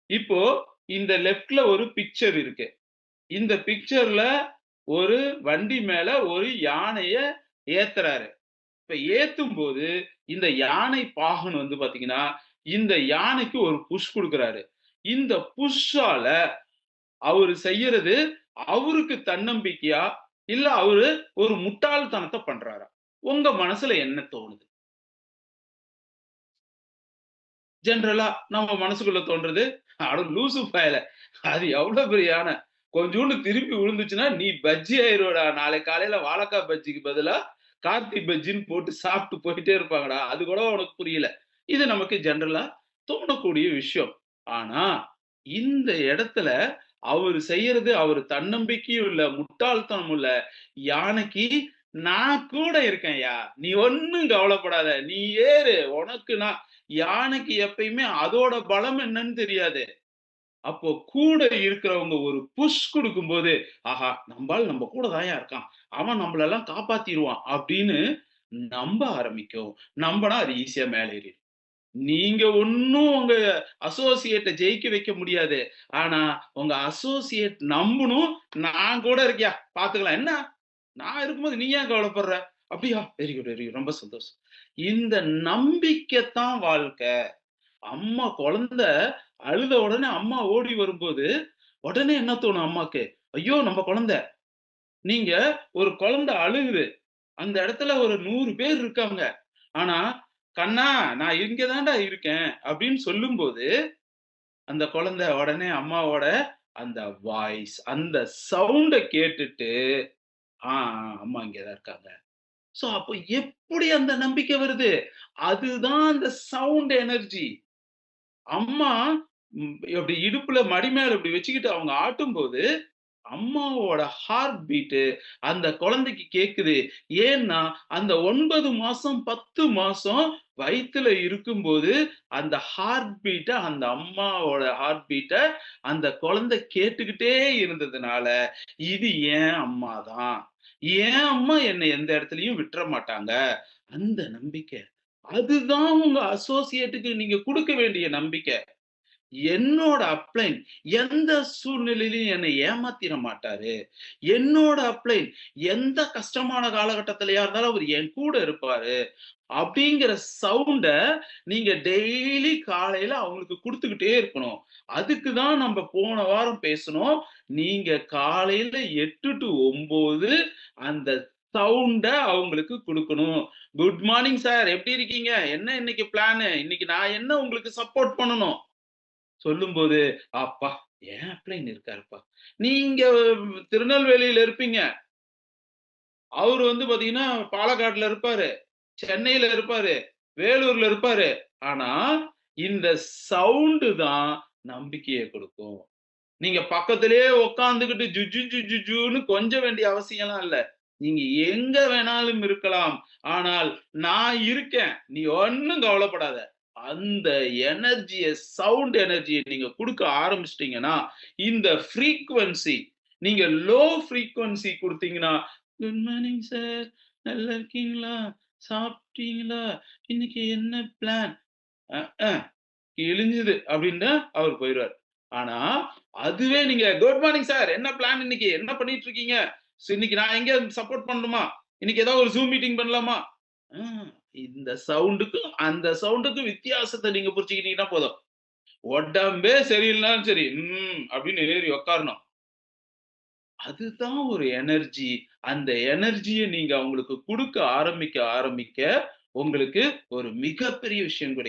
இப்போ இந்த லெஃப்ட்ல ஒரு பிக்சர் இருக்கு. இந்த பிக்சர்ல ஒரு வண்டி மேல ஒரு யானைய ஏத்துறாரு. இப்ப ஏத்தும்போது, இந்த யானை பாகன் வந்து பாத்தீங்கன்னா, இந்த யானைக்கு ஒரு புஷ் குடுக்குறாரு. இந்த புஷ்ஷால அவரு செய்யறது, அவருக்கு தன்னம்பிக்கையா? இல்ல அவரு ஒரு முட்டாள்தனத்த பண்றாரா? உங்க மனசுல என்ன தோணுது? ஜெனரலா நம்ம மனசுக்குள்ள தோன்றது, "அட லூசு பயல! அது எவ்வளோ பெரிய யானை. கொஞ்சூண்டு திருப்பி விழுந்துச்சுன்னா, நீ பஜ்ஜி ஆயிருவடா. நாளைக்கு காலையில வாழக்கா பஜ்ஜிக்கு பதிலா, கார்த்தி பஜ்ஜின்னு போட்டு சாப்பிட்டு போயிட்டே இருப்பாங்கடா. அது கூட உனக்கு புரியல." இது நமக்கு ஜெனரலா தோணக்கூடிய விஷயம். ஆனா, இந்த இடத்துல அவரு செய்யறது, அவரு தன்னம்பிக்கையும் இல்ல, முட்டாள்தனமும் இல்ல. யானைக்கு, "நான் கூட இருக்கேன்யா. நீ ஒண்ணும் கவலைப்படாத. நீ ஏறு. உனக்கு நான்" யானைக்கு எப்பயுமே அதோட பலம் என்னன்னு தெரியாது. அப்போ கூட இருக்கிறவங்க ஒரு புஷ் குடுக்கும்போது, ஆஹா! நம்பாள் நம்ம கூட தான்யா இருக்கான். அவன் நம்மளெல்லாம் காப்பாத்திருவான் அப்படின்னு நம்ப ஆரம்பிக்கும். நம்பனா அது ஈஸியா மேல ஏறிரும். நீங்க ஒண்ணும் உங்க அசோசியேட்ட ஜெயிக்க வைக்க முடியாது. ஆனா, உங்க அசோசியேட் நம்பணும். நான் கூட இருக்கேன்யா பார்த்துக்கலாம். என்ன? நான் இருக்கும்போது நீ ஏன் கவலைப்படுற? அப்படியா? Very good, very good. ரொம்ப சந்தோஷம். இந்த நம்பிக்கை தான் வாழ்க்கை. அம்மா குழந்தை அழுத உடனே அம்மா ஓடி வரும்போது, உடனே என்ன தோணும் அம்மாக்கு? ஐயோ! நம்ம குழந்தை. நீங்க ஒரு குழந்தை அழுகுது. அந்த இடத்துல ஒரு 100 பேர் இருக்காங்க. ஆனா, "கண்ணா நான் இங்க தான்டா இருக்கேன்" அப்படின்னு சொல்லும்போது, அந்த குழந்தை உடனே அம்மாவோட அந்த வாய்ஸ், அந்த சவுண்ட கேட்டுட்டு, "ஆ, அம்மா இங்க தான் இருக்காங்க." சோ அப்ப எப்படி அந்த நம்பிக்கை வருது? அதுதான் அந்த சவுண்ட் எனர்ஜி. அம்மா இப்டி இடுப்புல மடி மேல இப்டி வச்சுக்கிட்டு அவங்க ஆட்டும்போது, அம்மாவோட ஹார்ட் பீட்டு அந்த குழந்தைக்கு கேட்குது. ஏன்னா, அந்த 9 மாசம், 10 மாசம் வயித்துல இருக்கும்போது, அந்த ஹார்ட் பீட்ட அந்த அம்மாவோட ஹார்ட் பீட்ட அந்த குழந்தை கேட்டுக்கிட்டே இருந்ததுனால, இது என் அம்மா தான். என் அம்மா என்ன எந்த இடத்துலயும் விட்டுற மாட்டாங்க. அந்த நம்பிக்கை. அதுதான் உங்க அசோசியேட்டுக்கு நீங்க குடுக்க வேண்டிய நம்பிக்கை. என்னோட அப்ளைன் எந்த சூழ்நிலையிலும் என்னை ஏமாத்திற மாட்டாரு. என்னோட அப்ளைன் எந்த கஷ்டமான காலகட்டத்திலயா இருந்தாலும் அவரு என் கூட இருப்பாரு. அப்படிங்கிற சவுண்ட நீங்க டெய்லி காலையில அவங்களுக்கு குடுத்துக்கிட்டே இருக்கணும். அதுக்கு தான் நம்ப போன வாரம் பேசுனோம். நீங்க காலையில 8 டூ 9 அந்த சவுண்ட அவங்களுக்கு குடுக்கணும். குட் மார்னிங் சார் எப்படி இருக்கீங்க? என்ன இன்னைக்கு பிளானு? இன்னைக்கு நான் என்ன உங்களுக்கு சப்போர்ட் பண்ணணும்? சொல்லும்போது, அப்பா! என் அப்ளைன் இருக்காருப்பா. நீங்க திருநெல்வேலியில இருப்பீங்க. அவரு வந்து பாத்தீங்கன்னா, பாலக்காட்ல இருப்பாரு. சென்னையில இருப்பாரு. வேலூர்ல இருப்பாரு. ஆனா, இந்த சவுண்டு தான் நம்பிக்கைய குடுக்கும். நீங்க பக்கத்திலேயே உட்கார்ந்துகிட்டு ஜுஜு ஜுஜுன்னு கொஞ்ச வேண்டிய அவசியம்லாம் இல்ல. நீங்க எங்க வேணாலும் இருக்கலாம். ஆனால் நான் இருக்கேன். நீ ஒண்ணும் கவலைப்படாத. அந்த எனர்ஜிய சவுண்ட் எனர்ஜிய நீங்க குடுக்க ஆரம்பிச்சுட்டீங்கன்னா, இந்த ஃப்ரீக்வென்சி நீங்க லோ ஃப்ரீக்வென்சி குடுத்தீங்கன்னா, "குட் மார்னிங் சார். நல்லா இருக்கீங்களா? சாப்பிட்டீங்களா? இன்னைக்கு என்ன பிளான்?" அ கிழிஞ்சுது அப்டின்னா அவரு போயிருவாரு. ஆனா, அதுவே நீங்க குட் மார்னிங் சார். என்ன பிளான் இன்னைக்கு? என்ன பண்ணிட்டு இருக்கீங்க? இன்னைக்கு நான் எங்க சப்போர்ட் பண்ணணுமா? இன்னைக்கு ஏதாவது ஒரு ஜூம் மீட்டிங் பண்ணலாமா? ஆ இந்த சவுண்டுக்கும், அந்த சவுண்டுக்கும் வித்தியாசத்த நீங்க புரிஞ்சுக்கிட்டீங்கன்னா போதும். உடம்பே சரியில்லனாலும் சரி, அப்டின்னு ஏறி உட்காரணும். அதுதான் ஒரு எனர்ஜி. அந்த எனர்ஜிய நீங்க அவங்களுக்கு குடுக்க ஆரம்பிக்க, உங்களுக்கு ஒரு மிகப்பெரிய விஷயம் கிடைக்கும்.